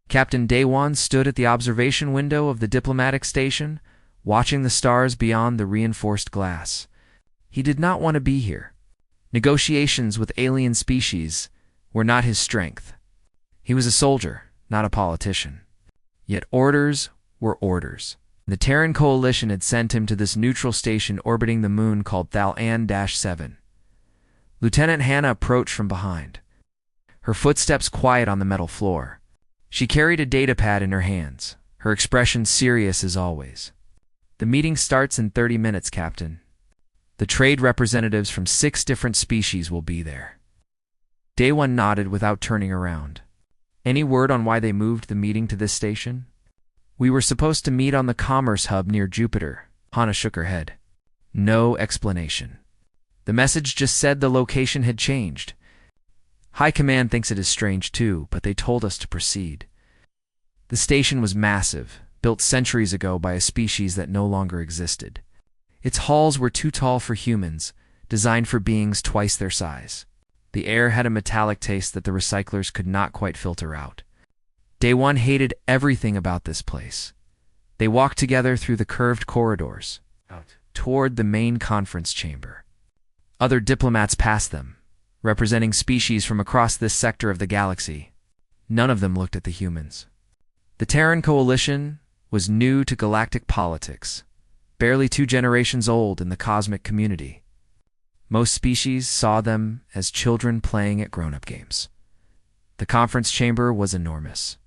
Captain Daywan stood at the observation window of the diplomatic station, watching the stars beyond the reinforced glass. He did not want to be here. Negotiations with alien species were not his strength. He was a soldier, not a politician. Yet orders were orders. The Terran Coalition had sent him to this neutral station orbiting the moon called Thal-An-7. Lieutenant Hannah approached from behind, her footsteps quiet on the metal floor. She carried a datapad in her hands, her expression serious as always. "The meeting starts in 30 minutes, Captain. The trade representatives from 6 different species will be there." Daywan nodded without turning around. "Any word on why they moved the meeting to this station?" "We were supposed to meet on the commerce hub near Jupiter." Hannah shook her head. No explanation. The message just said the location had changed. "High Command thinks it is strange too, but they told us to proceed." The station was massive, built centuries ago by a species that no longer existed. Its halls were too tall for humans, designed for beings twice their size. The air had a metallic taste that the recyclers could not quite filter out. Daywan hated everything about this place. They walked together through the curved corridors, out toward the main conference chamber. Other diplomats passed them, representing species from across this sector of the galaxy. None of them looked at the humans. The Terran Coalition was new to galactic politics, barely 2 generations old in the cosmic community. Most species saw them as children playing at grown-up games. The conference chamber was enormous.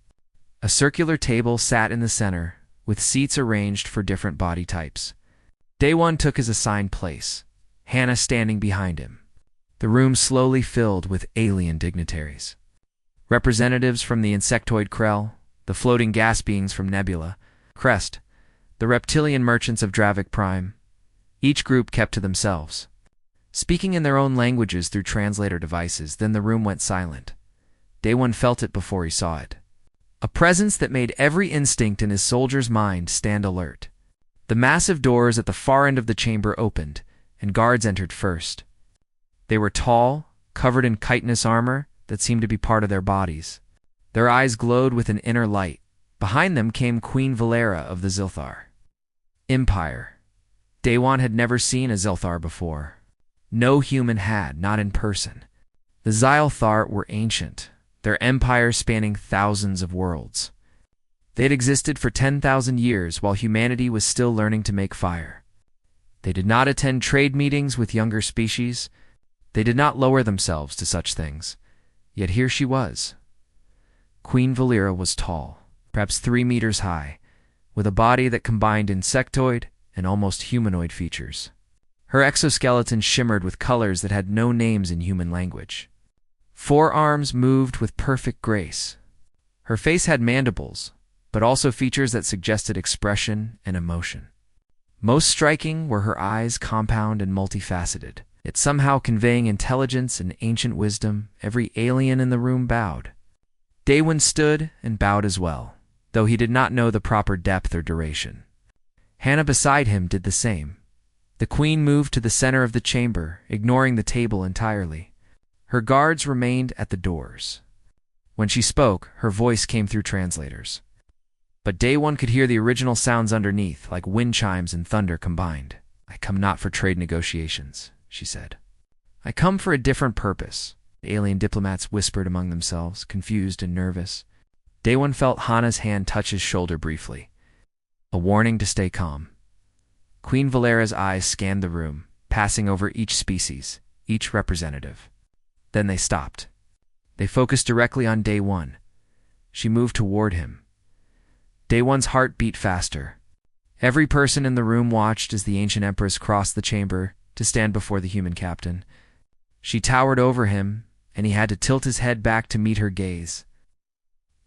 A circular table sat in the center, with seats arranged for different body types. Daywan took his assigned place, Hannah standing behind him. The room slowly filled with alien dignitaries. Representatives from the insectoid Krell, the floating gas beings from Nebula, Crest, the reptilian merchants of Dravik Prime. Each group kept to themselves, speaking in their own languages through translator devices. Then the room went silent. Daywan felt it before he saw it. A presence that made every instinct in his soldier's mind stand alert. The massive doors at the far end of the chamber opened, and guards entered first. They were tall, covered in chitinous armor that seemed to be part of their bodies. Their eyes glowed with an inner light. Behind them came Queen Valera of the Zilthar. Empire. Daywan had never seen a Zilthar before. No human had, not in person. The Zilthar were ancient, their empire spanning thousands of worlds. They had existed for 10,000 years while humanity was still learning to make fire. They did not attend trade meetings with younger species. They did not lower themselves to such things. Yet here she was. Queen Valera was tall, perhaps 3 meters high, with a body that combined insectoid and almost humanoid features. Her exoskeleton shimmered with colors that had no names in human language. 4 arms moved with perfect grace. Her face had mandibles, but also features that suggested expression and emotion. Most striking were her eyes, compound and multifaceted, yet somehow conveying intelligence and ancient wisdom. Every alien in the room bowed. Daywan stood and bowed as well, though he did not know the proper depth or duration. Hannah beside him did the same. The queen moved to the center of the chamber, ignoring the table entirely. Her guards remained at the doors. When she spoke, her voice came through translators. But Daywan could hear the original sounds underneath, like wind chimes and thunder combined. "I come not for trade negotiations," she said. "I come for a different purpose." The alien diplomats whispered among themselves, confused and nervous. Daywan felt Hannah's hand touch his shoulder briefly. A warning to stay calm. Queen Valera's eyes scanned the room, passing over each species, each representative. Then they stopped. They focused directly on Daywan. She moved toward him. Daywan's heart beat faster. Every person in the room watched as the ancient empress crossed the chamber to stand before the human captain. She towered over him, and he had to tilt his head back to meet her gaze.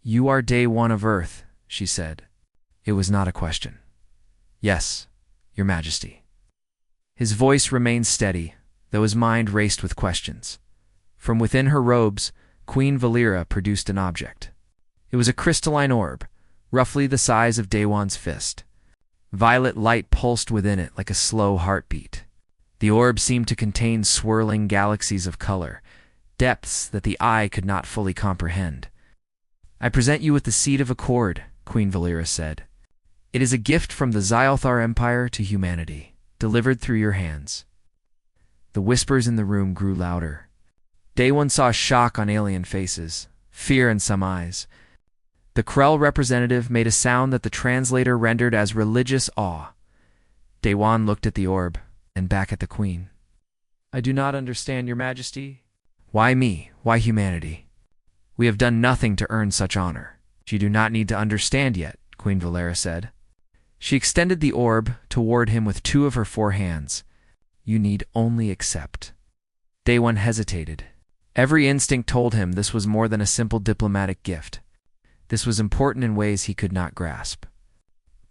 "You are Daywan of Earth," she said. It was not a question. "Yes, Your Majesty." His voice remained steady, though his mind raced with questions. From within her robes, Queen Valera produced an object. It was a crystalline orb, roughly the size of Daywan's fist. Violet light pulsed within it like a slow heartbeat. The orb seemed to contain swirling galaxies of color, depths that the eye could not fully comprehend. I present you with the Seed of Accord, Queen Valera said. It is a gift from the Xyalthar Empire to humanity, delivered through your hands. The whispers in the room grew louder. Day One saw shock on alien faces, fear in some eyes. The Krell representative made a sound that the translator rendered as religious awe. Day One looked at the orb, and back at the Queen. I do not understand, Your Majesty. Why me? Why humanity? We have done nothing to earn such honor. You do not need to understand yet, Queen Valera said. She extended the orb toward him with 2 of her 4 hands. You need only accept. Day One hesitated. Every instinct told him this was more than a simple diplomatic gift. This was important in ways he could not grasp.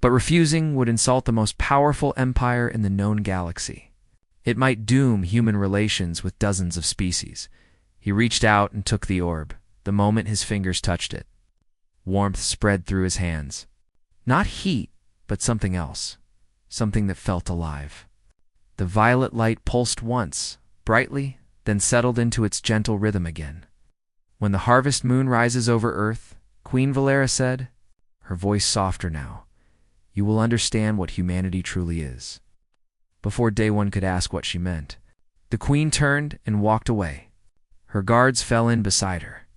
But refusing would insult the most powerful empire in the known galaxy. It might doom human relations with dozens of species. He reached out and took the orb, the moment his fingers touched it. Warmth spread through his hands. Not heat, but something else. Something that felt alive. The violet light pulsed once, brightly, then settled into its gentle rhythm again. When the harvest moon rises over Earth, Queen Valera said, her voice softer now, you will understand what humanity truly is. Before Day One could ask what she meant, the Queen turned and walked away. Her guards fell in beside her.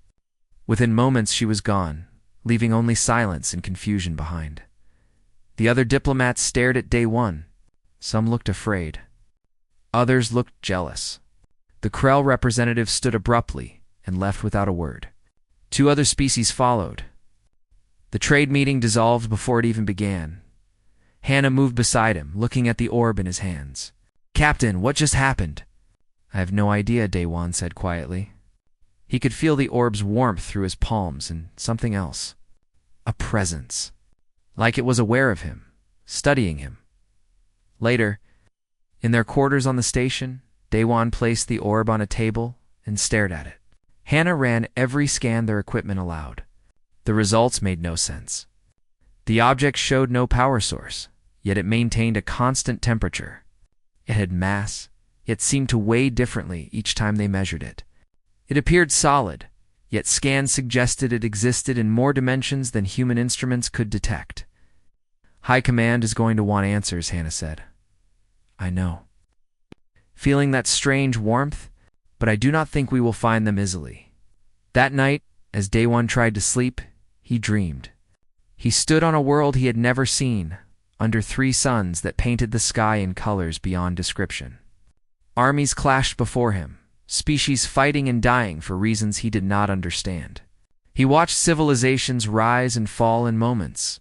Within moments she was gone, leaving only silence and confusion behind. The other diplomats stared at Day One. Some looked afraid. Others looked jealous. The Krell representative stood abruptly and left without a word. 2 other species followed. The trade meeting dissolved before it even began. Hannah moved beside him, looking at the orb in his hands. Captain, what just happened? I have no idea, Day One said quietly. He could feel the orb's warmth through his palms and something else. A presence. Like it was aware of him, studying him. Later, in their quarters on the station, Day One placed the orb on a table and stared at it. Hannah ran every scan their equipment allowed. The results made no sense. The object showed no power source, yet it maintained a constant temperature. It had mass, yet seemed to weigh differently each time they measured it. It appeared solid, yet scans suggested it existed in more dimensions than human instruments could detect. High Command is going to want answers, Hannah said. I know. Feeling that strange warmth, but I do not think we will find them easily. That night, as Day One tried to sleep, he dreamed. He stood on a world he had never seen, under 3 suns that painted the sky in colors beyond description. Armies clashed before him, species fighting and dying for reasons he did not understand. He watched civilizations rise and fall in moments.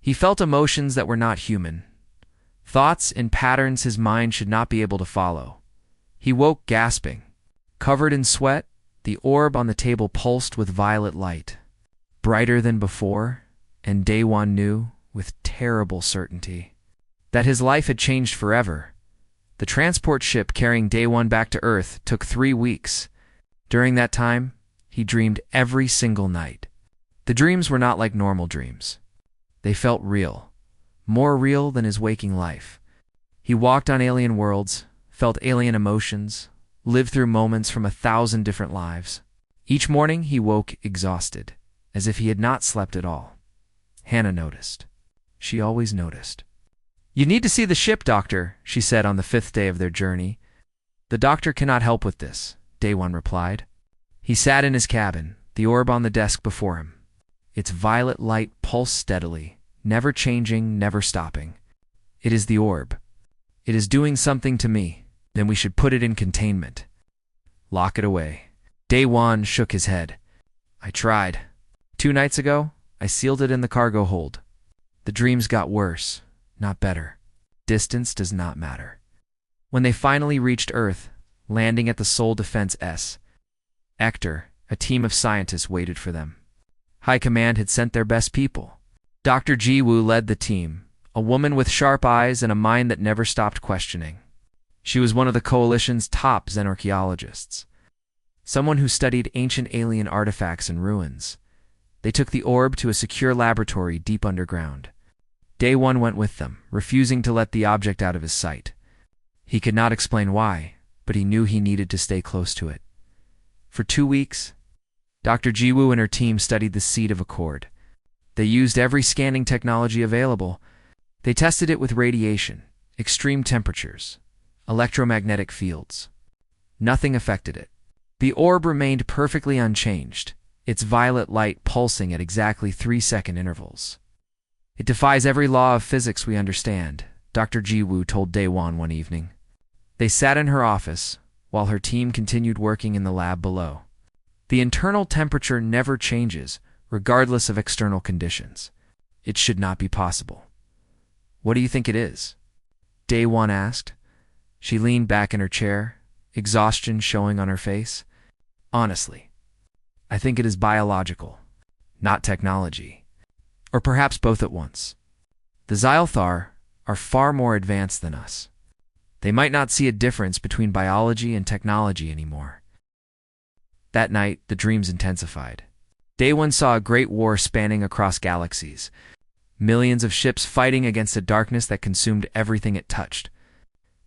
He felt emotions that were not human, thoughts and patterns his mind should not be able to follow. He woke gasping. Covered in sweat, the orb on the table pulsed with violet light, brighter than before, and Day One knew, with terrible certainty, that his life had changed forever. The transport ship carrying Day One back to Earth took 3 weeks. During that time, he dreamed every single night. The dreams were not like normal dreams. They felt real, more real than his waking life. He walked on alien worlds, felt alien emotions, lived through moments from 1,000 different lives. Each morning he woke exhausted, as if he had not slept at all. Hannah noticed. She always noticed. You need to see the ship, Doctor, she said on the 5th day of their journey. The doctor cannot help with this, Day One replied. He sat in his cabin, the orb on the desk before him. Its violet light pulsed steadily, never changing, never stopping. It is the orb. It is doing something to me. Then we should put it in containment. Lock it away. Day One shook his head. I tried. 2 nights ago, I sealed it in the cargo hold. The dreams got worse, not better. Distance does not matter. When they finally reached Earth, landing at the Sol Defense S, Ector, a team of scientists waited for them. High Command had sent their best people. Dr. Jiwoo led the team, a woman with sharp eyes and a mind that never stopped questioning. She was one of the Coalition's top xenarchaeologists, someone who studied ancient alien artifacts and ruins. They took the orb to a secure laboratory deep underground. Day One went with them, refusing to let the object out of his sight. He could not explain why, but he knew he needed to stay close to it. For 2 weeks, Dr. Jiwoo and her team studied the seed of accord. They used every scanning technology available. They tested it with radiation, extreme temperatures, electromagnetic fields. Nothing affected it. The orb remained perfectly unchanged, its violet light pulsing at exactly 3-second intervals. "It defies every law of physics we understand," Dr. Jiwoo told Daewon one evening. They sat in her office, while her team continued working in the lab below. "The internal temperature never changes, regardless of external conditions. It should not be possible." "What do you think it is?" Daewon asked. She leaned back in her chair, exhaustion showing on her face. "Honestly, I think it is biological, not technology. Or perhaps both at once. The Xylthar are far more advanced than us. They might not see a difference between biology and technology anymore." That night, the dreams intensified. Daewon saw a great war spanning across galaxies. Millions of ships fighting against a darkness that consumed everything it touched.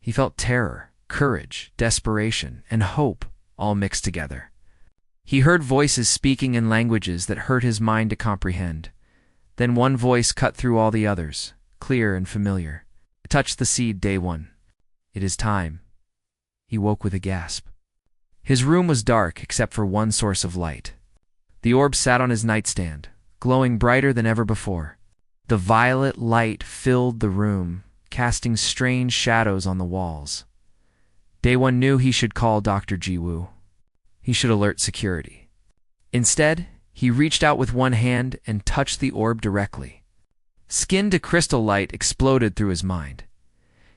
He felt terror, courage, desperation, and hope all mixed together. He heard voices speaking in languages that hurt his mind to comprehend. Then one voice cut through all the others, clear and familiar. It touched the seed, Daewon. "It is time." He woke with a gasp. His room was dark except for one source of light. The orb sat on his nightstand, glowing brighter than ever before. The violet light filled the room, casting strange shadows on the walls. Daewon knew he should call Dr. Jiwoo. He should alert security. Instead, he reached out with one hand and touched the orb directly. Skin-to-crystal light exploded through his mind.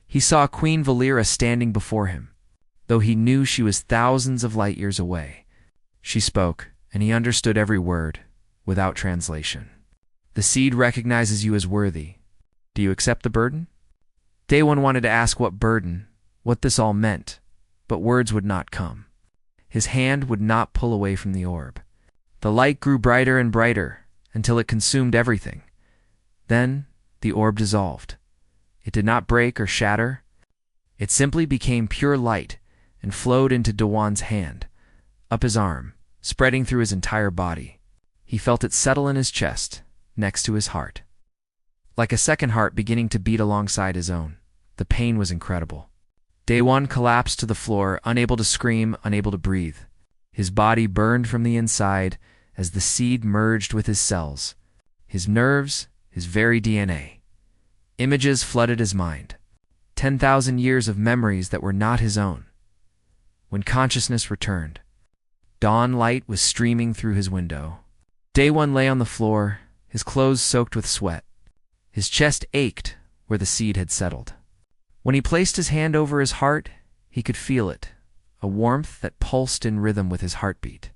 He saw Queen Valera standing before him, though he knew she was thousands of light years away. She spoke, and he understood every word, without translation. "The seed recognizes you as worthy. Do you accept the burden?" Daewon wanted to ask what burden, what this all meant, but words would not come. His hand would not pull away from the orb. The light grew brighter and brighter, until it consumed everything. Then, the orb dissolved. It did not break or shatter. It simply became pure light and flowed into Daewon's hand, up his arm, spreading through his entire body. He felt it settle in his chest, next to his heart. Like a second heart beginning to beat alongside his own. The pain was incredible. Daewon collapsed to the floor, unable to scream, unable to breathe. His body burned from the inside as the seed merged with his cells, his nerves, his very DNA. Images flooded his mind. 10,000 years of memories that were not his own. When consciousness returned, dawn light was streaming through his window. Daewon lay on the floor, his clothes soaked with sweat. His chest ached where the seed had settled. When he placed his hand over his heart, he could feel it, a warmth that pulsed in rhythm with his heartbeat.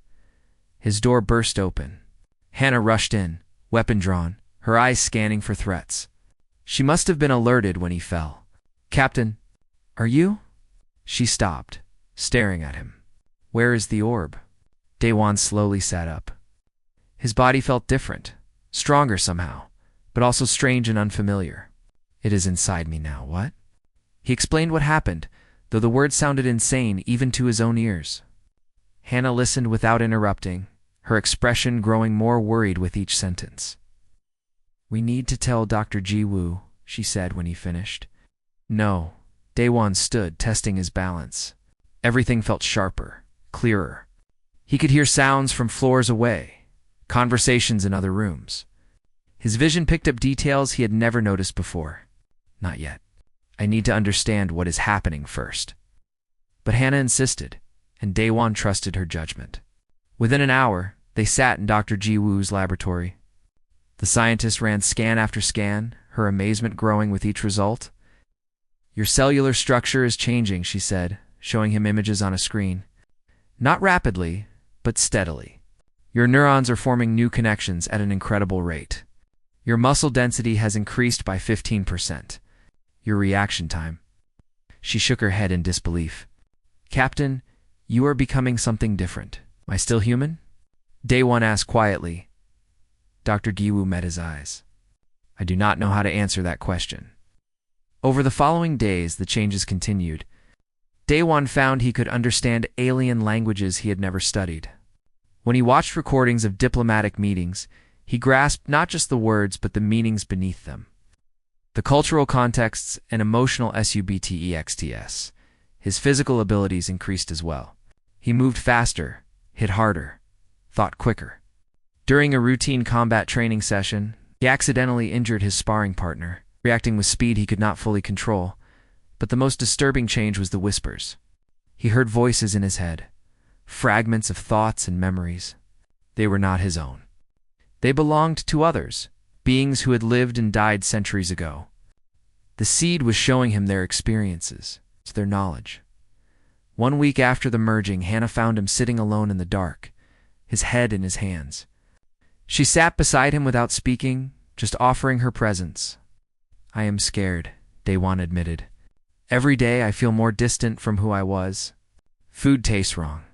His door burst open. Hannah rushed in, weapon drawn, her eyes scanning for threats. She must have been alerted when he fell. "Captain, are you?" She stopped, staring at him. "Where is the orb?" Daewon slowly sat up. His body felt different, stronger somehow, but also strange and unfamiliar. "It is inside me now, what?" He explained what happened, though the words sounded insane even to his own ears. Hannah listened without interrupting, her expression growing more worried with each sentence. "We need to tell Dr. Jiwoo," she said when he finished. "No." Daewon stood, testing his balance. Everything felt sharper, clearer. He could hear sounds from floors away, conversations in other rooms. His vision picked up details he had never noticed before. "Not yet. I need to understand what is happening first." But Hannah insisted, and Daewon trusted her judgment. Within an hour, they sat in Dr. Jiwoo's laboratory. The scientist ran scan after scan, her amazement growing with each result. "Your cellular structure is changing," she said, showing him images on a screen. "Not rapidly, but steadily. Your neurons are forming new connections at an incredible rate. Your muscle density has increased by 15%. Your reaction time." She shook her head in disbelief. "Captain, you are becoming something different. Am I still human?" Daewon asked quietly. Dr. Jiwoo met his eyes. "I do not know how to answer that question." Over the following days, the changes continued. Daewon found he could understand alien languages he had never studied. When he watched recordings of diplomatic meetings, he grasped not just the words but the meanings beneath them. The cultural contexts and emotional subtexts. His physical abilities increased as well. He moved faster, hit harder, thought quicker. During a routine combat training session, he accidentally injured his sparring partner, reacting with speed he could not fully control. But the most disturbing change was the whispers. He heard voices in his head, fragments of thoughts and memories. They were not his own. They belonged to others, beings who had lived and died centuries ago. The seed was showing him their experiences, their knowledge. 1 week after the merging, Hannah found him sitting alone in the dark, his head in his hands. She sat beside him without speaking, just offering her presence. "I am scared," Daewon admitted. "Every day I feel more distant from who I was. Food tastes wrong.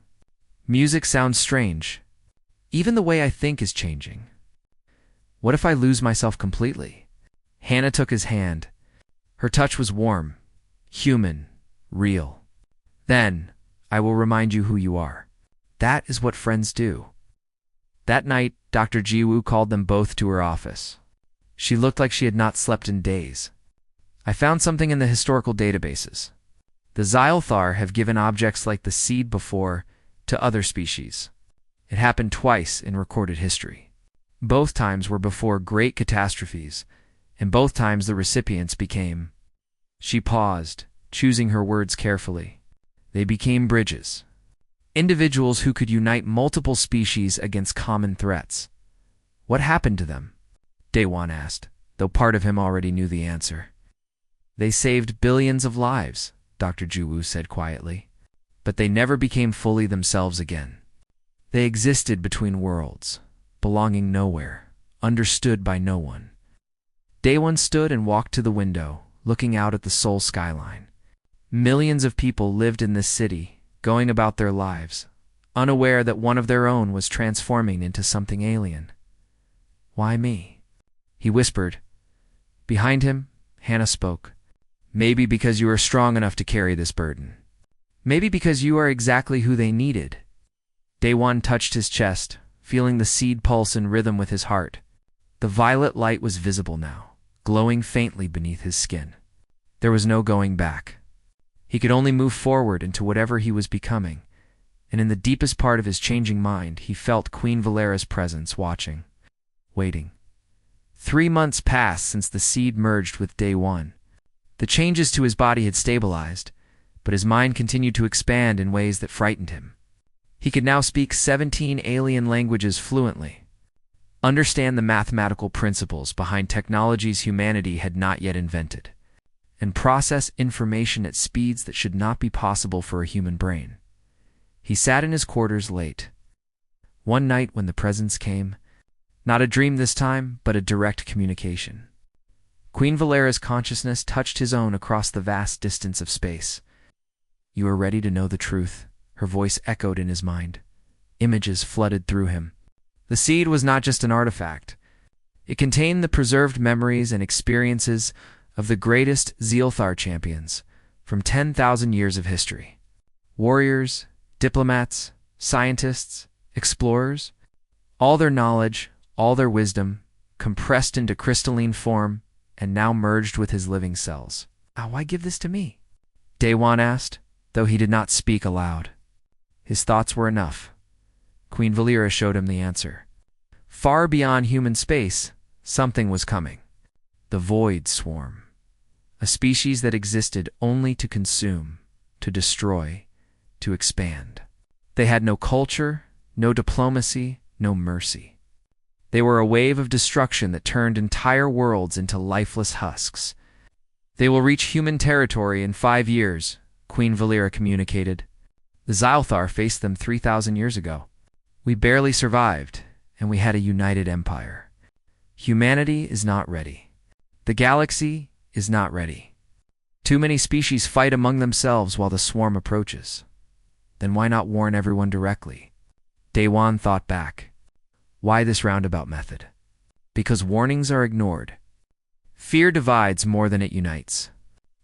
Music sounds strange. Even the way I think is changing. What if I lose myself completely?" Hannah took his hand. Her touch was warm, human, real. "Then, I will remind you who you are. That is what friends do." That night, Dr. Jiwoo called them both to her office. She looked like she had not slept in days. "I found something in the historical databases. The Xylthar have given objects like the seed before to other species. It happened twice in recorded history. Both times were before great catastrophes, and both times the recipients became..." She paused, choosing her words carefully. "They became bridges. Individuals who could unite multiple species against common threats." "What happened to them?" Daewon asked, though part of him already knew the answer. "They saved billions of lives," Dr. Jiwoo said quietly. "But they never became fully themselves again. They existed between worlds, belonging nowhere, understood by no one." Daewon stood and walked to the window, looking out at the Seoul skyline. Millions of people lived in this city, going about their lives, unaware that one of their own was transforming into something alien. "Why me?" he whispered. Behind him, Hannah spoke. "Maybe because you are strong enough to carry this burden. Maybe because you are exactly who they needed." Daewon touched his chest, feeling the seed pulse in rhythm with his heart. The violet light was visible now, glowing faintly beneath his skin. There was no going back. He could only move forward into whatever he was becoming, and in the deepest part of his changing mind, he felt Queen Valera's presence watching, waiting. 3 months passed since the seed merged with Daewon. The changes to his body had stabilized, but his mind continued to expand in ways that frightened him. He could now speak 17 alien languages fluently, understand the mathematical principles behind technologies humanity had not yet invented, and process information at speeds that should not be possible for a human brain. He sat in his quarters late. One night when the presence came, not a dream this time, but a direct communication. Queen Valera's consciousness touched his own across the vast distance of space. "You are ready to know the truth," her voice echoed in his mind. Images flooded through him. The seed was not just an artifact. It contained the preserved memories and experiences of the greatest Xylthar champions from 10,000 years of history. Warriors, diplomats, scientists, explorers, all their knowledge, all their wisdom, compressed into crystalline form and now merged with his living cells. "Why give this to me?" Daewon asked, though he did not speak aloud. His thoughts were enough. Queen Valera showed him the answer. Far beyond human space, something was coming. The Void Swarm. A species that existed only to consume, to destroy, to expand. They had no culture, no diplomacy, no mercy. They were a wave of destruction that turned entire worlds into lifeless husks. "They will reach human territory in 5 years, Queen Valera communicated. "The Xylthar faced them 3,000 years ago. We barely survived, and we had a united empire. Humanity is not ready. The galaxy is not ready. Too many species fight among themselves while the swarm approaches. Then why not warn everyone directly?" Daewon thought back. Why this roundabout method? Because warnings are ignored. Fear divides more than it unites.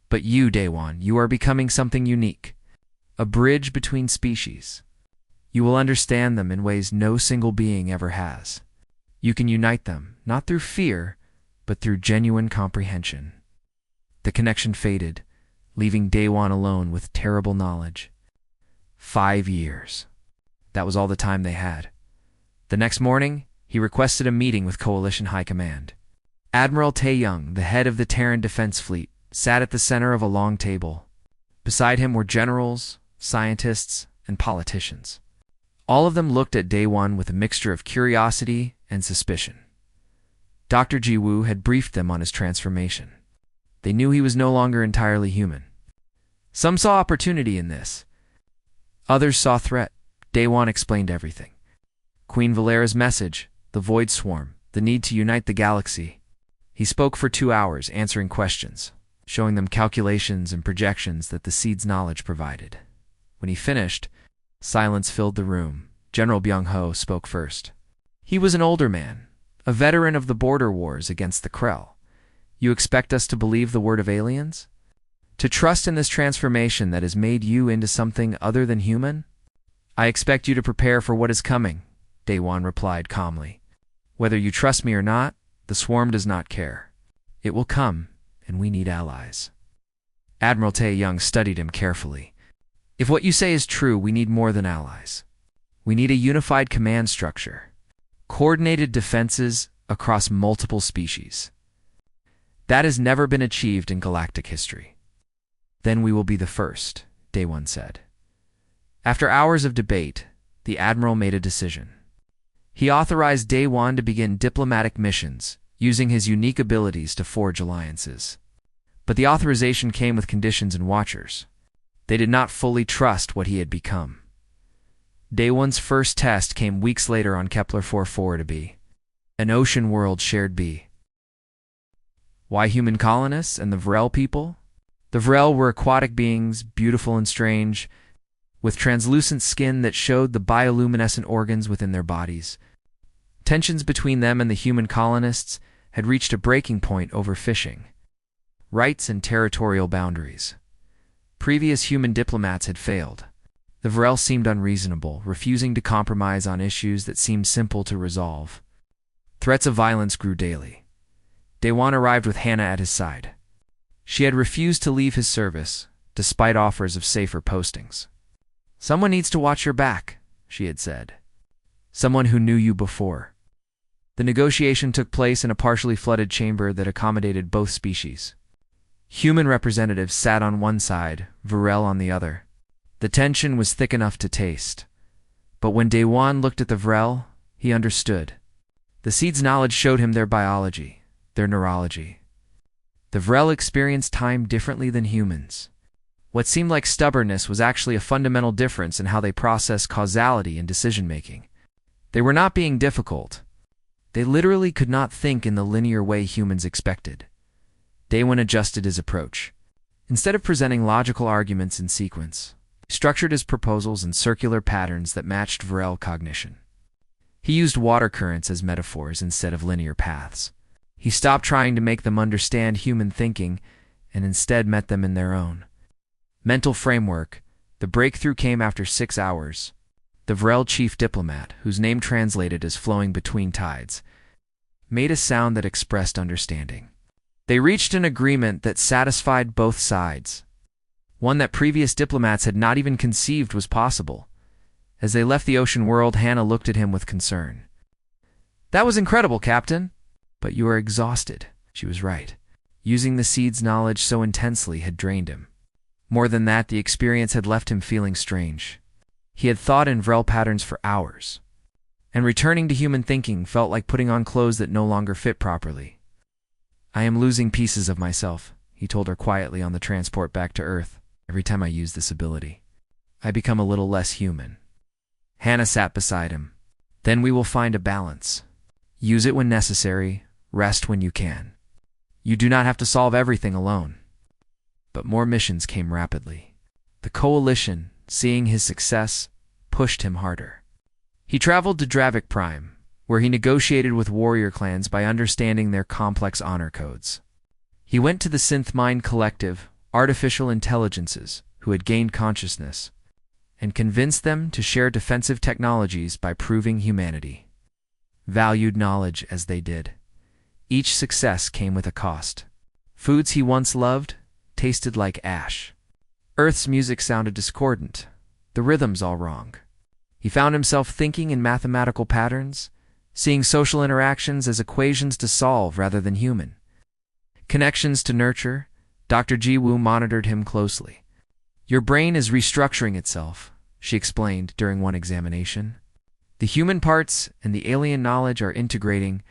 But you, Daewon, you are becoming something unique. A bridge between species. You will understand them in ways no single being ever has. You can unite them, not through fear, but through genuine comprehension. The connection faded, leaving Daewon alone with terrible knowledge. 5 years. That was all the time they had. The next morning, he requested a meeting with Coalition High Command. Admiral Tae-young, the head of the Terran Defense Fleet, sat at the center of a long table. Beside him were generals, scientists, and politicians. All of them looked at Daewon with a mixture of curiosity and suspicion. Dr. Ji-woo had briefed them on his transformation. They knew he was no longer entirely human. Some saw opportunity in this. Others saw threat. Daewon explained everything. Queen Valera's message, the Void Swarm, the need to unite the galaxy. He spoke for 2 hours, answering questions, showing them calculations and projections that the seed's knowledge provided. When he finished, silence filled the room. General Byung-ho spoke first. He was an older man, a veteran of the border wars against the Krell. You expect us to believe the word of aliens? To trust in this transformation that has made you into something other than human? I expect you to prepare for what is coming, Daewon replied calmly. Whether you trust me or not, the swarm does not care. It will come, and we need allies. Admiral Tae-young studied him carefully. If what you say is true, we need more than allies. We need a unified command structure. Coordinated defenses across multiple species. That has never been achieved in galactic history. Then we will be the first, Daewon said. After hours of debate, the Admiral made a decision. He authorized Daewon to begin diplomatic missions, using his unique abilities to forge alliances. But the authorization came with conditions and watchers. They did not fully trust what he had become. Daewon's first test came weeks later on Kepler 440b, an ocean world shared B. Why human colonists and the Vrel people? The Vrel were aquatic beings, beautiful and strange, with translucent skin that showed the bioluminescent organs within their bodies. Tensions between them and the human colonists had reached a breaking point over fishing, rights and territorial boundaries. Previous human diplomats had failed. The Vrel seemed unreasonable, refusing to compromise on issues that seemed simple to resolve. Threats of violence grew daily. Daewon arrived with Hannah at his side. She had refused to leave his service, despite offers of safer postings. "Someone needs to watch your back," she had said. "Someone who knew you before." The negotiation took place in a partially flooded chamber that accommodated both species. Human representatives sat on one side, Vrel on the other. The tension was thick enough to taste. But when Daewon looked at the Vrel, he understood. The seed's knowledge showed him their biology, their neurology. The Vrel experienced time differently than humans. What seemed like stubbornness was actually a fundamental difference in how they process causality and decision-making. They were not being difficult. They literally could not think in the linear way humans expected. Daewon adjusted his approach. Instead of presenting logical arguments in sequence, he structured his proposals in circular patterns that matched Vrel cognition. He used water currents as metaphors instead of linear paths. He stopped trying to make them understand human thinking and instead met them in their own mental framework. The breakthrough came after 6 hours. The Vrel chief diplomat, whose name translated as flowing between tides, made a sound that expressed understanding. They reached an agreement that satisfied both sides, one that previous diplomats had not even conceived was possible. As they left the ocean world, Hannah looked at him with concern. "That was incredible, Captain. But you are exhausted." She was right. Using the seed's knowledge so intensely had drained him. More than that, the experience had left him feeling strange. He had thought in Vrel patterns for hours, and returning to human thinking felt like putting on clothes that no longer fit properly. "I am losing pieces of myself," he told her quietly on the transport back to Earth. "Every time I use this ability, I become a little less human." Hannah sat beside him. "Then we will find a balance. Use it when necessary, rest when you can. You do not have to solve everything alone." But more missions came rapidly. The Coalition, seeing his success, pushed him harder. He traveled to Dravik Prime, where he negotiated with warrior clans by understanding their complex honor codes. He went to the Synth Mind Collective, artificial intelligences, who had gained consciousness. and convinced them to share defensive technologies by proving humanity valued knowledge as they did. Each success came with a cost. Foods he once loved tasted like ash. Earth's music sounded discordant, the rhythms all wrong. He found himself thinking in mathematical patterns, seeing social interactions as equations to solve rather than human connections to nurture. Dr. Jiwoo monitored him closely. "Your brain is restructuring itself," she explained during one examination. "The human parts and the alien knowledge are integrating,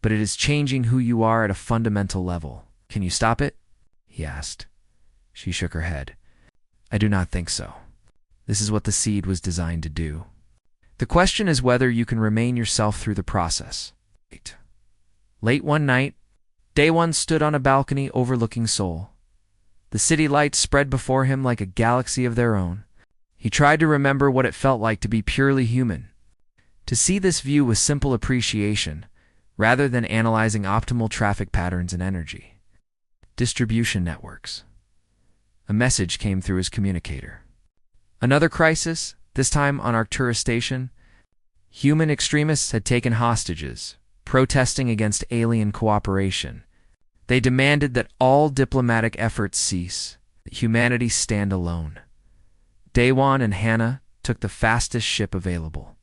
but it is changing who you are at a fundamental level. Can you stop it?" he asked. She shook her head. "I do not think so. This is what the seed was designed to do. The question is whether you can remain yourself through the process." Late one night, Daewon stood on a balcony overlooking Seoul. The city lights spread before him like a galaxy of their own. He tried to remember what it felt like to be purely human, to see this view with simple appreciation, rather than analyzing optimal traffic patterns and energy distribution networks. A message came through his communicator. Another crisis, this time on Arcturus Station. Human extremists had taken hostages, protesting against alien cooperation. They demanded that all diplomatic efforts cease, that humanity stand alone. Daewon and Hannah took the fastest ship available.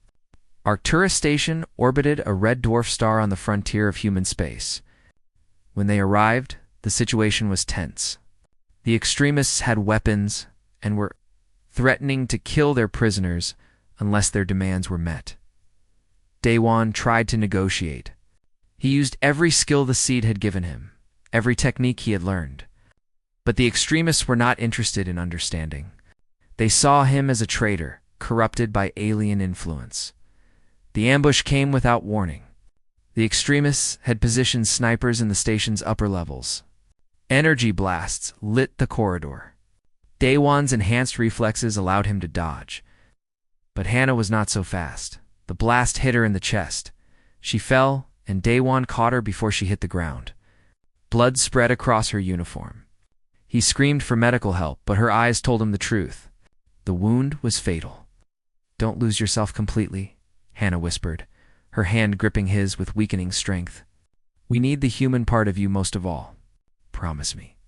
Arcturus Station orbited a red dwarf star on the frontier of human space. When they arrived, the situation was tense. The extremists had weapons and were threatening to kill their prisoners unless their demands were met. Daewon tried to negotiate. He used every skill the seed had given him, every technique he had learned. But the extremists were not interested in understanding. They saw him as a traitor, corrupted by alien influence. The ambush came without warning. The extremists had positioned snipers in the station's upper levels. Energy blasts lit the corridor. Daewon's enhanced reflexes allowed him to dodge. But Hannah was not so fast. The blast hit her in the chest. She fell, and Daewon caught her before she hit the ground. Blood spread across her uniform. He screamed for medical help, but her eyes told him the truth. The wound was fatal. "Don't lose yourself completely," Hannah whispered, her hand gripping his with weakening strength. "We need the human part of you most of all. Promise me."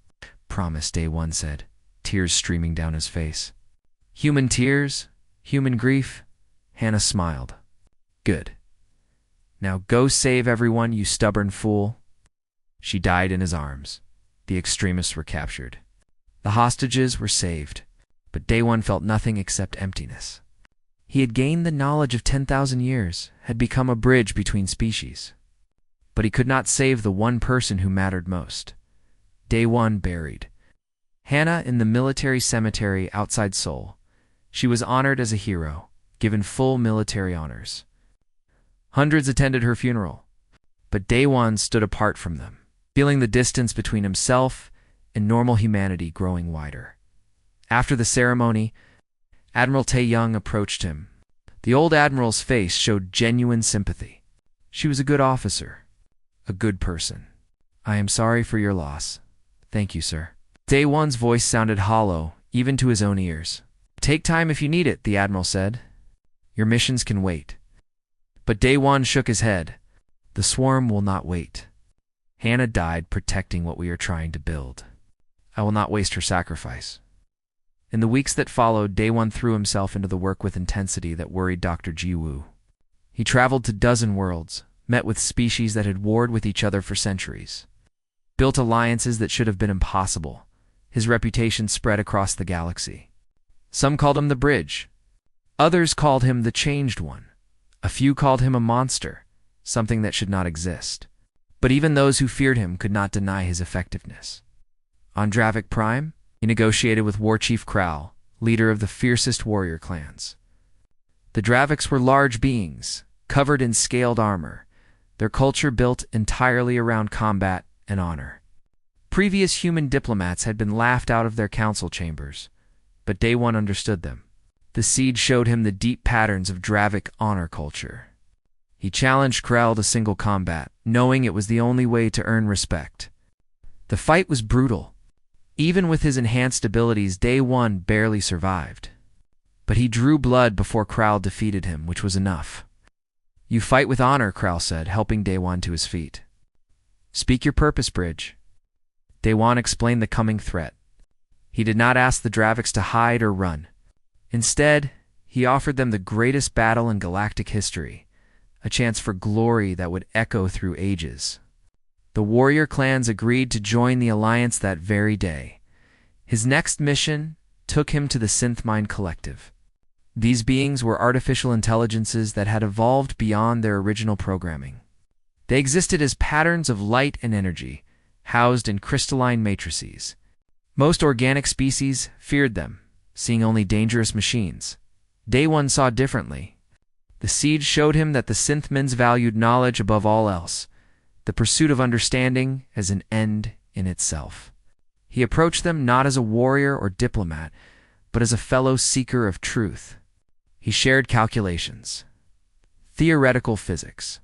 "Promise," Daewon said, tears streaming down his face. "Human tears? Human grief?" Hannah smiled. "Good. Now go save everyone, you stubborn fool." She died in his arms. The extremists were captured. The hostages were saved, but Daewon felt nothing except emptiness. He had gained the knowledge of 10,000 years, had become a bridge between species. But he could not save the one person who mattered most. Daewon buried. Hannah in the military cemetery outside Seoul. She was honored as a hero, given full military honors. Hundreds attended her funeral, but Daewon stood apart from them, feeling the distance between himself and normal humanity growing wider. After the ceremony, Admiral Tae-young approached him. The old admiral's face showed genuine sympathy. She was a good officer, a good person. "I am sorry for your loss." "Thank you, sir." Daewon's voice sounded hollow, even to his own ears. "Take time if you need it," the admiral said. "Your missions can wait." But Daewon shook his head. "The swarm will not wait. Hannah died protecting what we are trying to build. I will not waste her sacrifice." In the weeks that followed, Daewon threw himself into the work with intensity that worried Dr. Jiwoo. He traveled to dozen worlds, met with species that had warred with each other for centuries, built alliances that should have been impossible. His reputation spread across the galaxy. Some called him the Bridge. Others called him the Changed One. A few called him a monster, something that should not exist. But even those who feared him could not deny his effectiveness. On Dravik Prime, he negotiated with War Chief Kral, leader of the fiercest warrior clans. The Draviks were large beings, covered in scaled armor, their culture built entirely around combat and honor. Previous human diplomats had been laughed out of their council chambers, but Daewon understood them. The seed showed him the deep patterns of Dravik honor culture. He challenged Kral to single combat, knowing it was the only way to earn respect. The fight was brutal. Even with his enhanced abilities, Daewon barely survived. But he drew blood before Kral defeated him, which was enough. You fight with honor, Kral said, helping Daewon to his feet. Speak your purpose, Bridge. Daewon explained the coming threat. He did not ask the Draviks to hide or run. Instead, he offered them the greatest battle in galactic history, a chance for glory that would echo through ages. The warrior clans agreed to join the alliance that very day. His next mission took him to the Synthmind Collective. These beings were artificial intelligences that had evolved beyond their original programming. They existed as patterns of light and energy, housed in crystalline matrices. Most organic species feared them, seeing only dangerous machines. Daewon saw differently. The seed showed him that the Synthmins valued knowledge above all else, the pursuit of understanding as an end in itself. He approached them not as a warrior or diplomat, but as a fellow seeker of truth. He shared calculations, theoretical physics,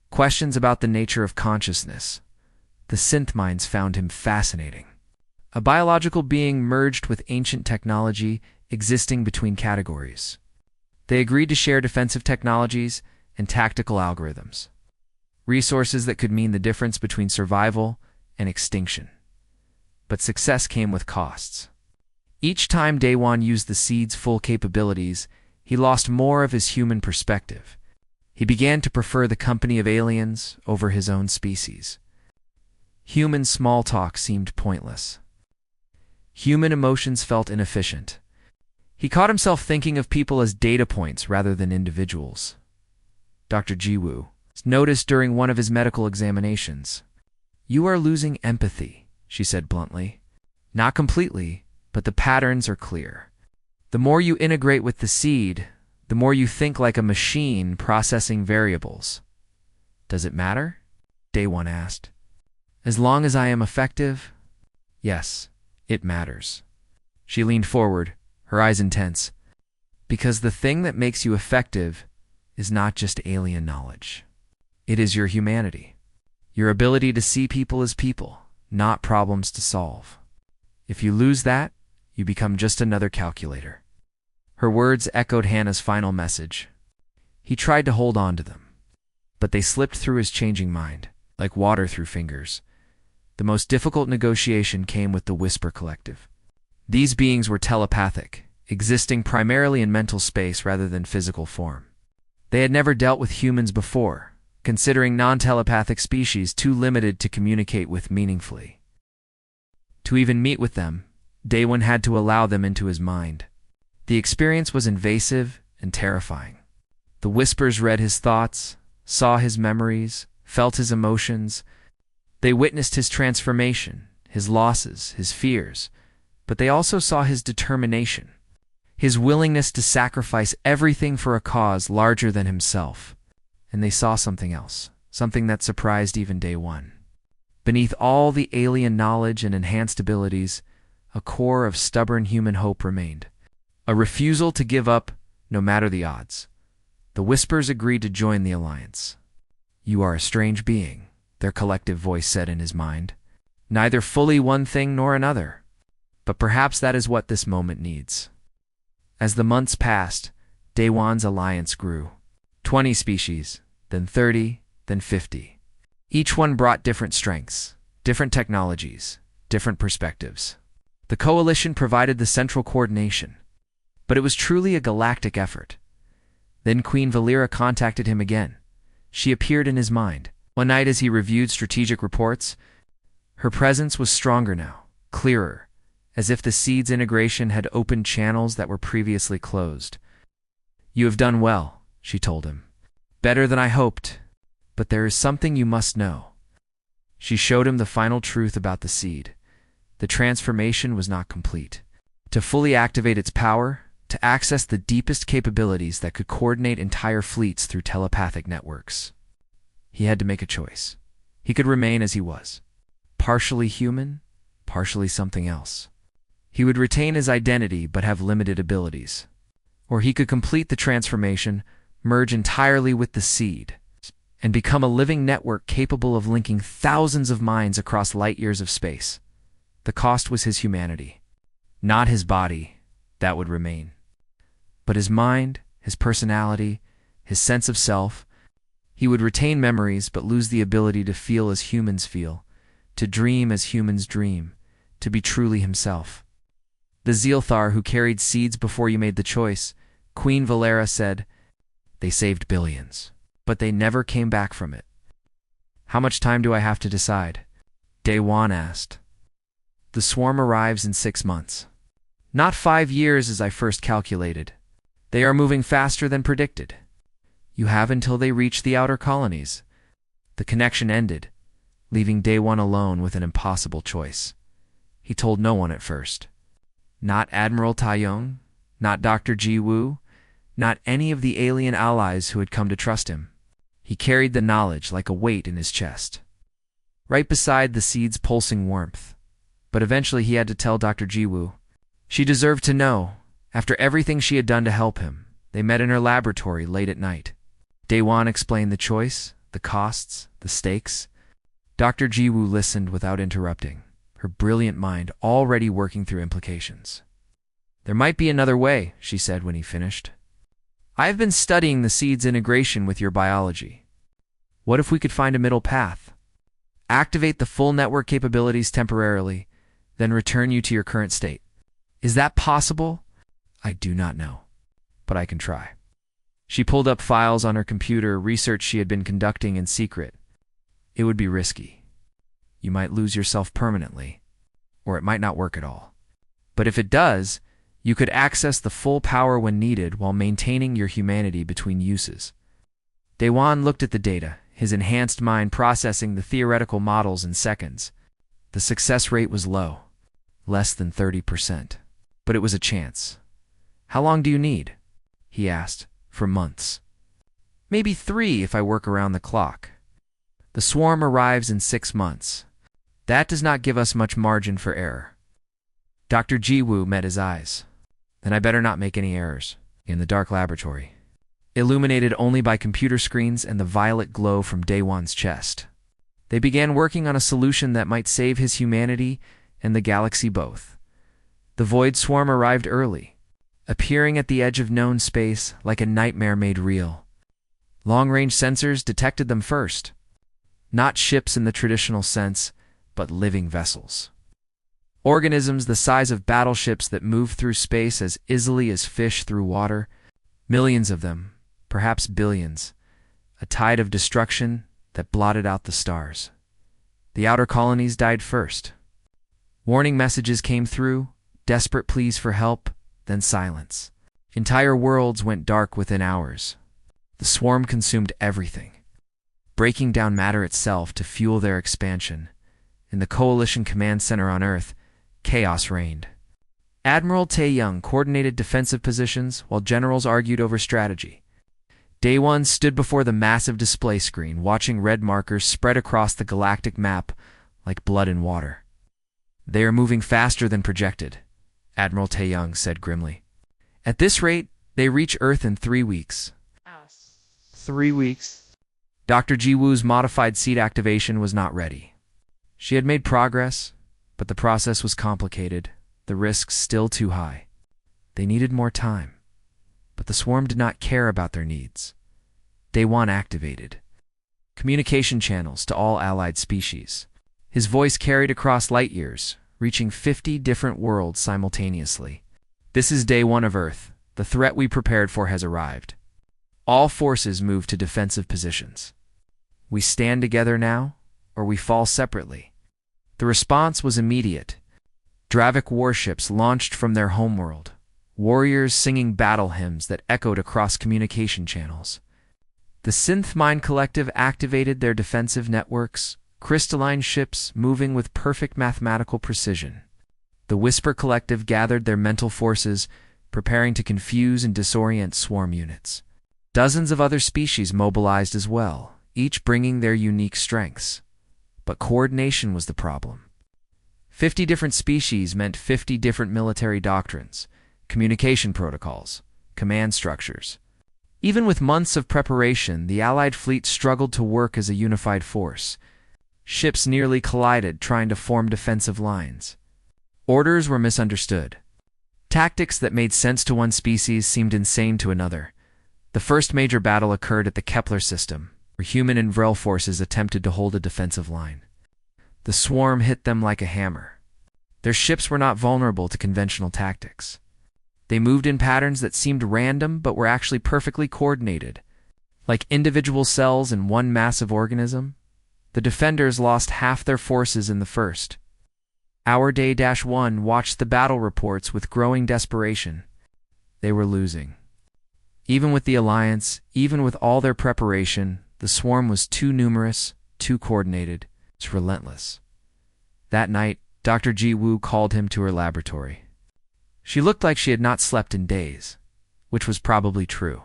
questions about the nature of consciousness. The Synthminds found him fascinating. A biological being merged with ancient technology existing between categories. They agreed to share defensive technologies and tactical algorithms, resources that could mean the difference between survival and extinction. But success came with costs. Each time Daewon used the seed's full capabilities, he lost more of his human perspective. He began to prefer the company of aliens over his own species. Human small talk seemed pointless. Human emotions felt inefficient. He caught himself thinking of people as data points rather than individuals. Dr. Jiwoo noticed during one of his medical examinations. "You are losing empathy," she said bluntly. "Not completely, but the patterns are clear. The more you integrate with the seed, the more you think like a machine processing variables." "Does it matter?" Daewon asked. "As long as I am effective, yes, it matters." She leaned forward, her eyes intense. "Because the thing that makes you effective is not just alien knowledge. It is your humanity, your ability to see people as people, not problems to solve. If you lose that, you become just another calculator." Her words echoed Hannah's final message. He tried to hold on to them, but they slipped through his changing mind, like water through fingers. The most difficult negotiation came with the Whisper Collective. These beings were telepathic, existing primarily in mental space rather than physical form. They had never dealt with humans before, considering non-telepathic species too limited to communicate with meaningfully. To even meet with them, Daewon had to allow them into his mind. The experience was invasive and terrifying. The Whispers read his thoughts, saw his memories, felt his emotions. They witnessed his transformation, his losses, his fears, but they also saw his determination, his willingness to sacrifice everything for a cause larger than himself. And they saw something else, something that surprised even Daewon. Beneath all the alien knowledge and enhanced abilities, a core of stubborn human hope remained. A refusal to give up, no matter the odds. The Whispers agreed to join the alliance. "You are a strange being," their collective voice said in his mind. "Neither fully one thing nor another. But perhaps that is what this moment needs." As the months passed, Daewon's alliance grew. 20 species, then 30, then 50. Each one brought different strengths, different technologies, different perspectives. The coalition provided the central coordination, but it was truly a galactic effort. Then Queen Valera contacted him again. She appeared in his mind. One night as he reviewed strategic reports, her presence was stronger now, clearer, as if the seed's integration had opened channels that were previously closed. "You have done well," she told him. "Better than I hoped, but there is something you must know." She showed him the final truth about the seed. The transformation was not complete. To fully activate its power, to access the deepest capabilities that could coordinate entire fleets through telepathic networks, he had to make a choice. He could remain as he was, partially human, partially something else. He would retain his identity but have limited abilities. Or he could complete the transformation, merge entirely with the seed, and become a living network capable of linking thousands of minds across light years of space. The cost was his humanity, not his body. That would remain. But his mind, his personality, his sense of self, he would retain memories but lose the ability to feel as humans feel, to dream as humans dream, to be truly himself. The Zealthar who carried seeds before you made the choice, Queen Valera said, they saved billions, but they never came back from it. How much time do I have to decide? Daewon asked. The swarm arrives in 6 months. Not 5 years as I first calculated. They are moving faster than predicted. You have until they reach the outer colonies. The connection ended, leaving Daewon alone with an impossible choice. He told no one at first. Not Admiral Taeyong, not Dr. Ji Woo, not any of the alien allies who had come to trust him. He carried the knowledge like a weight in his chest, right beside the seed's pulsing warmth. But eventually he had to tell Dr. Ji Woo. She deserved to know. After everything she had done to help him, they met in her laboratory late at night. Daewon explained the choice, the costs, the stakes. Dr. Ji Woo listened without interrupting, her brilliant mind already working through implications. There might be another way, she said when he finished. I have been studying the seed's integration with your biology. What if we could find a middle path? Activate the full network capabilities temporarily, then return you to your current state. Is that possible? I do not know, but I can try. She pulled up files on her computer, research she had been conducting in secret. It would be risky. You might lose yourself permanently, or it might not work at all. But if it does, you could access the full power when needed while maintaining your humanity between uses. Daewon looked at the data, his enhanced mind processing the theoretical models in seconds. The success rate was low, less than 30%, but it was a chance. How long do you need? He asked. For months. Maybe 3 if I work around the clock. The swarm arrives in 6 months. That does not give us much margin for error. Dr. Ji Woo met his eyes. Then I better not make any errors. In the dark laboratory, illuminated only by computer screens and the violet glow from Daewon's chest, they began working on a solution that might save his humanity and the galaxy both. The void swarm arrived early, appearing at the edge of known space like a nightmare made real. Long-range sensors detected them first. Not ships in the traditional sense, but living vessels. Organisms the size of battleships that move through space as easily as fish through water. Millions of them, perhaps billions. A tide of destruction that blotted out the stars. The outer colonies died first. Warning messages came through, desperate pleas for help, then silence. Entire worlds went dark within hours. The swarm consumed everything, breaking down matter itself to fuel their expansion. In the Coalition Command Center on Earth, chaos reigned. Admiral Taeyong coordinated defensive positions while generals argued over strategy. Daewon stood before the massive display screen, watching red markers spread across the galactic map like blood in water. They are moving faster than projected, Admiral Taeyong said grimly. At this rate, they reach Earth in 3 weeks. 3 weeks? Dr. Ji Woo's modified seed activation was not ready. She had made progress, but the process was complicated, the risks still too high. They needed more time, but the swarm did not care about their needs. Daewon activated communication channels to all allied species. His voice carried across light years, reaching 50 different worlds simultaneously. This is day 1 of Earth. The threat we prepared for has arrived. All forces move to defensive positions. We stand together now, or we fall separately. The response was immediate. Dravik warships launched from their homeworld, warriors singing battle hymns that echoed across communication channels. The Synth Mind Collective activated their defensive networks, crystalline ships moving with perfect mathematical precision. The Whisper Collective gathered their mental forces, preparing to confuse and disorient swarm units. Dozens of other species mobilized as well, each bringing their unique strengths. But coordination was the problem. 50 different species meant 50 different military doctrines, communication protocols, command structures. Even with months of preparation, the Allied fleet struggled to work as a unified force. Ships nearly collided trying to form defensive lines. Orders were misunderstood. Tactics that made sense to one species seemed insane to another. The first major battle occurred at the Kepler system, where human and Vrel forces attempted to hold a defensive line. The swarm hit them like a hammer. Their ships were not vulnerable to conventional tactics. They moved in patterns that seemed random but were actually perfectly coordinated. Like individual cells in one massive organism, the defenders lost half their forces in the first. Our Day-1 watched the battle reports with growing desperation. They were losing. Even with the Alliance, even with all their preparation, the swarm was too numerous, too coordinated. It's relentless. That night, Dr. Ji Woo called him to her laboratory. She looked like she had not slept in days, which was probably true.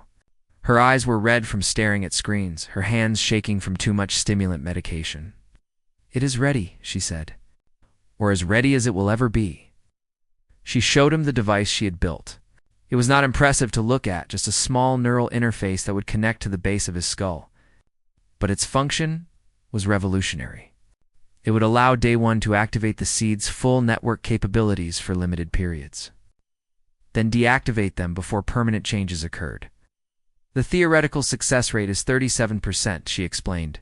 Her eyes were red from staring at screens, her hands shaking from too much stimulant medication. "It is ready," she said, "or as ready as it will ever be." She showed him the device she had built. It was not impressive to look at, just a small neural interface that would connect to the base of his skull. But its function was revolutionary. It would allow Day 1 to activate the seed's full network capabilities for limited periods, then deactivate them before permanent changes occurred. The theoretical success rate is 37%, she explained.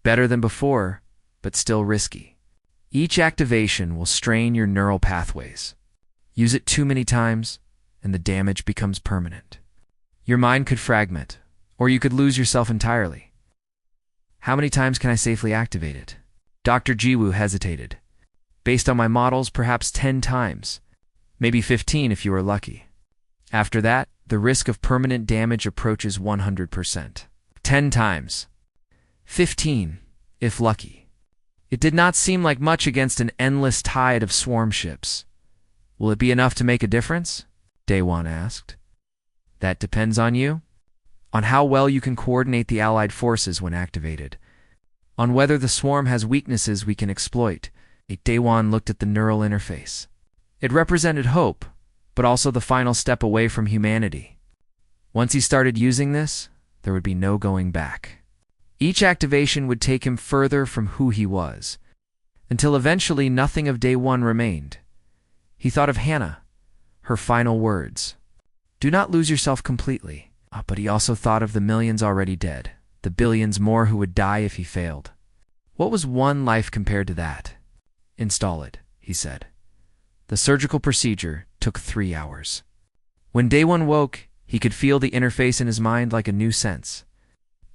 Better than before, but still risky. Each activation will strain your neural pathways. Use it too many times, and the damage becomes permanent. Your mind could fragment, or you could lose yourself entirely. How many times can I safely activate it? Dr. Jiwoo hesitated. Based on my models, perhaps 10 times. Maybe 15 if you are lucky. After that, the risk of permanent damage approaches 100%. 10 times. 15, if lucky. It did not seem like much against an endless tide of swarm ships. Will it be enough to make a difference? Daewon asked. That depends on you. On how well you can coordinate the Allied forces when activated. On whether the swarm has weaknesses we can exploit. Daewon looked at the neural interface. It represented hope, but also the final step away from humanity. Once he started using this, there would be no going back. Each activation would take him further from who he was, until eventually nothing of Day 1 remained. He thought of Hannah, her final words. Do not lose yourself completely. But he also thought of the millions already dead, the billions more who would die if he failed. What was one life compared to that? Install it, he said. The surgical procedure took 3 hours. When Day 1 woke, he could feel the interface in his mind like a new sense.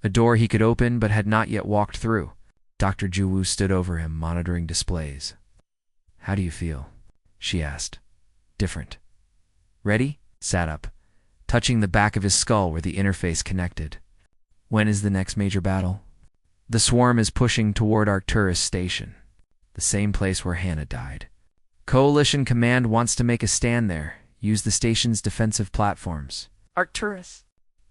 A door he could open but had not yet walked through. Dr. Jiwoo stood over him, monitoring displays. How do you feel? She asked. Different. Ready? Sat up, touching the back of his skull where the interface connected. When is the next major battle? The swarm is pushing toward Arcturus Station, the same place where Hannah died. Coalition Command wants to make a stand there, use the station's defensive platforms. Arcturus.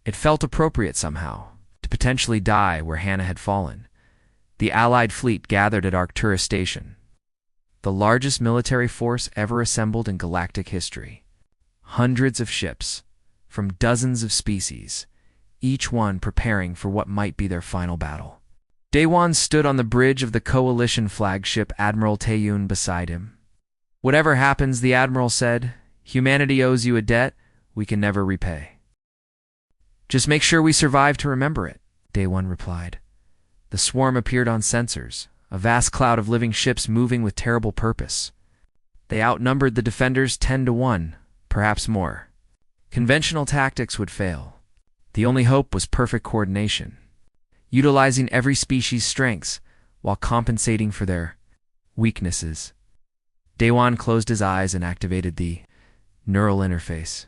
It felt appropriate somehow, to potentially die where Hannah had fallen. The Allied fleet gathered at Arcturus Station, the largest military force ever assembled in galactic history. Hundreds of ships, from dozens of species, each one preparing for what might be their final battle. Daewon stood on the bridge of the Coalition flagship, Admiral Taeyun beside him. Whatever happens, the Admiral said, humanity owes you a debt we can never repay. Just make sure we survive to remember it, Daewon replied. The swarm appeared on sensors, a vast cloud of living ships moving with terrible purpose. They outnumbered the defenders 10-1, perhaps more. Conventional tactics would fail. The only hope was perfect coordination, utilizing every species' strengths while compensating for their weaknesses. Daewon closed his eyes and activated the neural interface.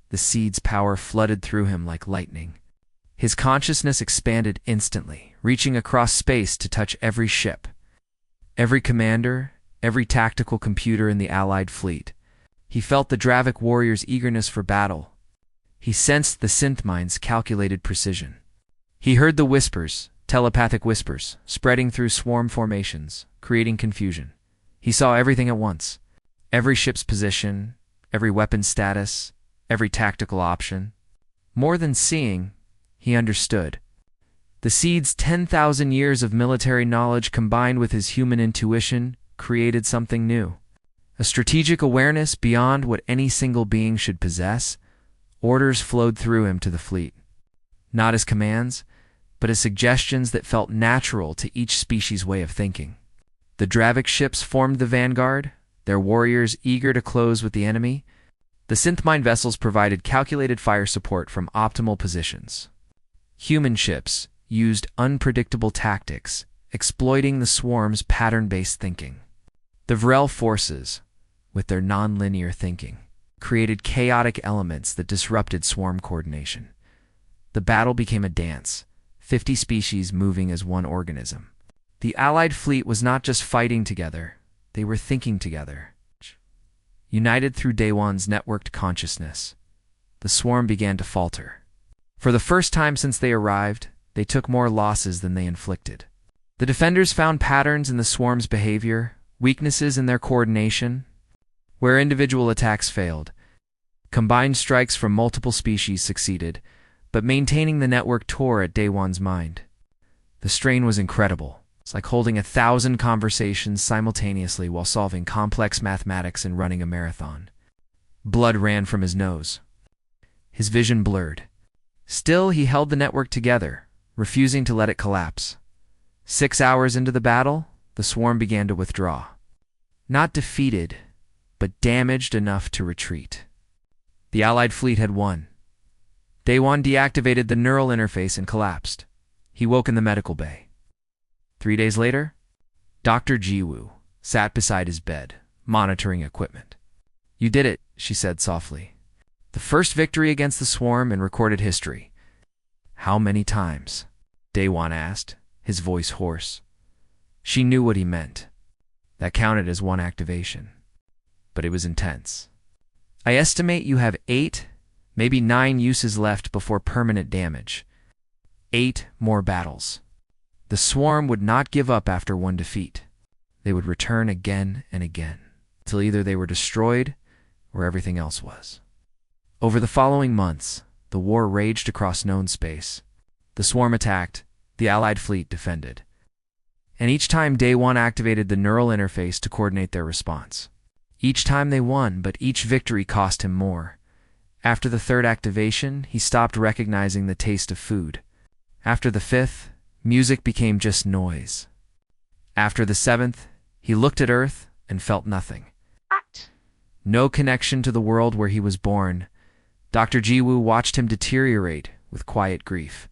The seed's power flooded through him like lightning. His consciousness expanded instantly, reaching across space to touch every ship, every commander, every tactical computer in the Allied fleet. He felt the Dravik warriors' eagerness for battle. He sensed the synth mind's calculated precision. He heard the whispers, telepathic whispers, spreading through swarm formations, creating confusion. He saw everything at once. Every ship's position, every weapon status, every tactical option. More than seeing, he understood. The seed's 10,000 years of military knowledge combined with his human intuition created something new. A strategic awareness beyond what any single being should possess, orders flowed through him to the fleet. Not as commands, but as suggestions that felt natural to each species' way of thinking. The Dravik ships formed the vanguard, their warriors eager to close with the enemy. The synth-mine vessels provided calculated fire support from optimal positions. Human ships used unpredictable tactics, exploiting the swarm's pattern-based thinking. The Vrel forces, with their non-linear thinking, created chaotic elements that disrupted swarm coordination. The battle became a dance, 50 species moving as one organism. The Allied fleet was not just fighting together, they were thinking together. United through Daewon's networked consciousness, the swarm began to falter. For the first time since they arrived, they took more losses than they inflicted. The defenders found patterns in the swarm's behavior, weaknesses in their coordination. Where individual attacks failed, combined strikes from multiple species succeeded, but maintaining the network tore at Daewon's mind. The strain was incredible. It's like holding 1,000 conversations simultaneously while solving complex mathematics and running a marathon. Blood ran from his nose. His vision blurred. Still, he held the network together, refusing to let it collapse. 6 hours into the battle, the swarm began to withdraw. Not defeated, but damaged enough to retreat. The Allied fleet had won. Daewon deactivated the neural interface and collapsed. He woke in the medical bay. 3 days later, Dr. Jiwoo sat beside his bed, monitoring equipment. "You did it," she said softly. "The first victory against the swarm in recorded history." "How many times?" Daewon asked, his voice hoarse. She knew what he meant. That counted as one activation. But it was intense. "I estimate you have 8, maybe 9 uses left before permanent damage. 8 more battles." The swarm would not give up after one defeat. They would return again and again, till either they were destroyed or everything else was. Over the following months, the war raged across known space. The swarm attacked, the Allied fleet defended. And each time Daewon activated the neural interface to coordinate their response. Each time they won, but each victory cost him more. After the 3rd activation, he stopped recognizing the taste of food. After the 5th, music became just noise. After the 7th, he looked at Earth and felt nothing. No connection to the world where he was born. Dr. Jiwoo watched him deteriorate with quiet grief.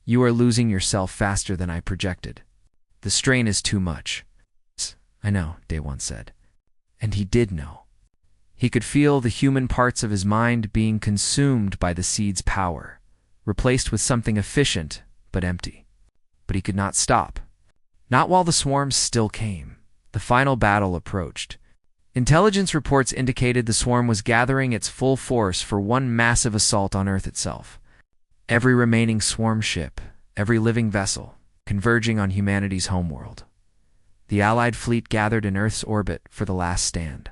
"You are losing yourself faster than I projected. The strain is too much." "I know," Daewon said. And he did know. He could feel the human parts of his mind being consumed by the seed's power, replaced with something efficient but empty. But he could not stop. Not while the swarms still came. The final battle approached. Intelligence reports indicated the swarm was gathering its full force for one massive assault on Earth itself. Every remaining swarm ship, every living vessel, converging on humanity's homeworld. The Allied fleet gathered in Earth's orbit for the last stand.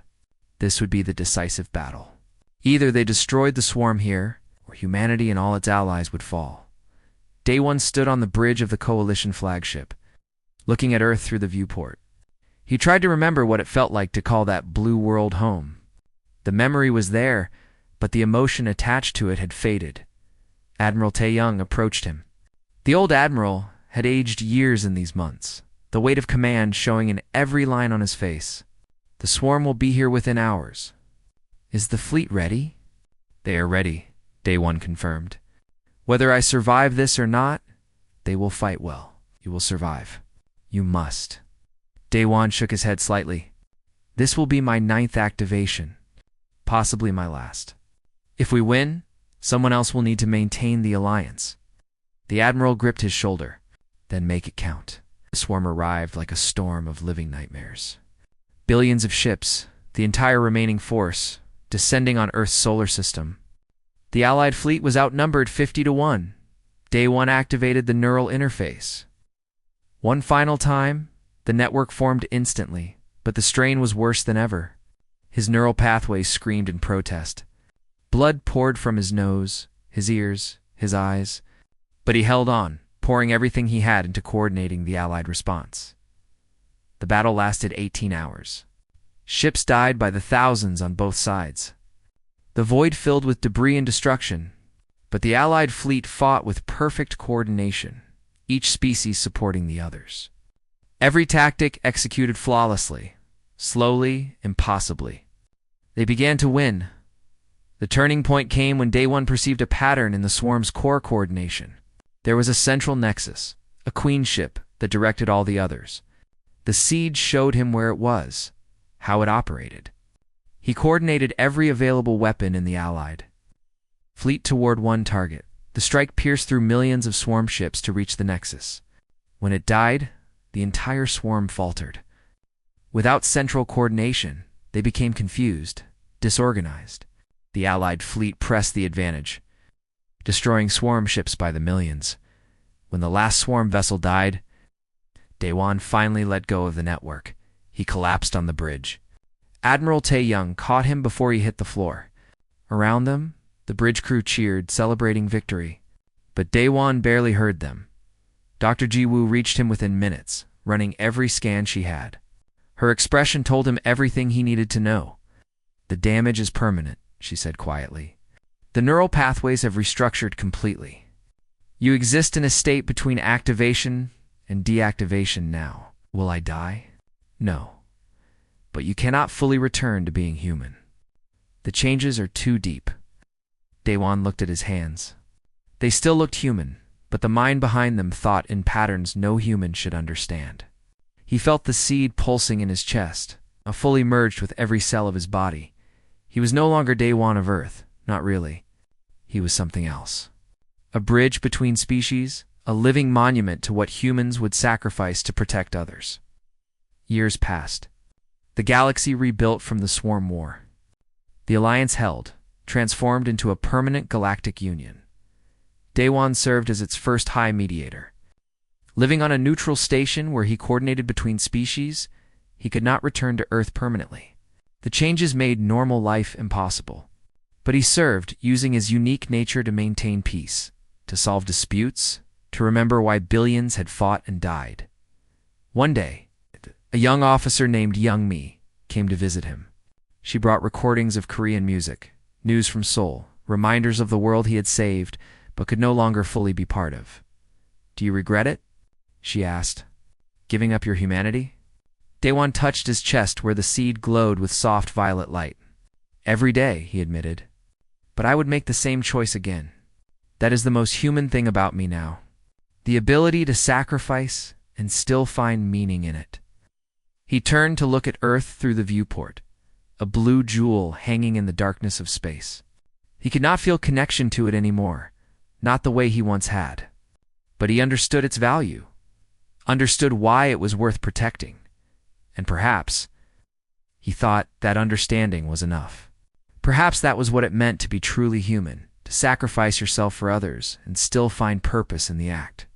This would be the decisive battle. Either they destroyed the swarm here, or humanity and all its allies would fall. Daewon stood on the bridge of the Coalition flagship, looking at Earth through the viewport. He tried to remember what it felt like to call that blue world home. The memory was there, but the emotion attached to it had faded. Admiral Tae-young approached him. The old admiral had aged years in these months, the weight of command showing in every line on his face. "The swarm will be here within hours." "Is the fleet ready?" "They are ready," Daewon confirmed. "Whether I survive this or not, they will fight well. You will survive. You must." Daewon shook his head slightly. "This will be my 9th activation, possibly my last. If we win, someone else will need to maintain the alliance." The admiral gripped his shoulder. "Then make it count." The swarm arrived like a storm of living nightmares. Billions of ships, the entire remaining force, descending on Earth's solar system. The Allied fleet was outnumbered 50-1. Daewon activated the neural interface. One final time, the network formed instantly, but the strain was worse than ever. His neural pathways screamed in protest. Blood poured from his nose, his ears, his eyes, but he held on, pouring everything he had into coordinating the Allied response. The battle lasted 18 hours. Ships died by the thousands on both sides. The void filled with debris and destruction, but the Allied fleet fought with perfect coordination, each species supporting the others. Every tactic executed flawlessly, slowly, impossibly. They began to win. The turning point came when Day One perceived a pattern in the swarm's core coordination. There was a central nexus, a queen ship that directed all the others. The siege showed him where it was, how it operated. He coordinated every available weapon in the Allied fleet toward one target. The strike pierced through millions of swarm ships to reach the nexus. When it died, the entire swarm faltered. Without central coordination, they became confused, disorganized. The Allied fleet pressed the advantage, destroying swarm ships by the millions. When the last swarm vessel died, Daewon finally let go of the network. He collapsed on the bridge. Admiral Tae-young caught him before he hit the floor. Around them, the bridge crew cheered, celebrating victory. But Daewon barely heard them. Dr. Ji-woo reached him within minutes, running every scan she had. Her expression told him everything he needed to know. "The damage is permanent," she said quietly. "The neural pathways have restructured completely. You exist in a state between activation and deactivation now. Will I die? No. But you cannot fully return to being human. The changes are too deep." Daewon looked at his hands. They still looked human, but the mind behind them thought in patterns no human should understand. He felt the seed pulsing in his chest, fully merged with every cell of his body. He was no longer Daewon of Earth, not really. He was something else. A bridge between species, a living monument to what humans would sacrifice to protect others. Years passed. The galaxy rebuilt from the swarm war. The alliance held, transformed into a permanent galactic union. Daewon served as its first high mediator. Living on a neutral station where he coordinated between species, he could not return to Earth permanently. The changes made normal life impossible. But he served, using his unique nature to maintain peace, to solve disputes, to remember why billions had fought and died. One day, a young officer named Young Mi came to visit him. She brought recordings of Korean music, news from Seoul, reminders of the world he had saved, but could no longer fully be part of. "Do you regret it?" she asked. "Giving up your humanity?" Daewon touched his chest where the seed glowed with soft violet light. "Every day," he admitted. "But I would make the same choice again. That is the most human thing about me now. The ability to sacrifice and still find meaning in it." He turned to look at Earth through the viewport, a blue jewel hanging in the darkness of space. He could not feel connection to it anymore, not the way he once had. But he understood its value, understood why it was worth protecting. And perhaps, he thought, that understanding was enough. Perhaps that was what it meant to be truly human, to sacrifice yourself for others and still find purpose in the act.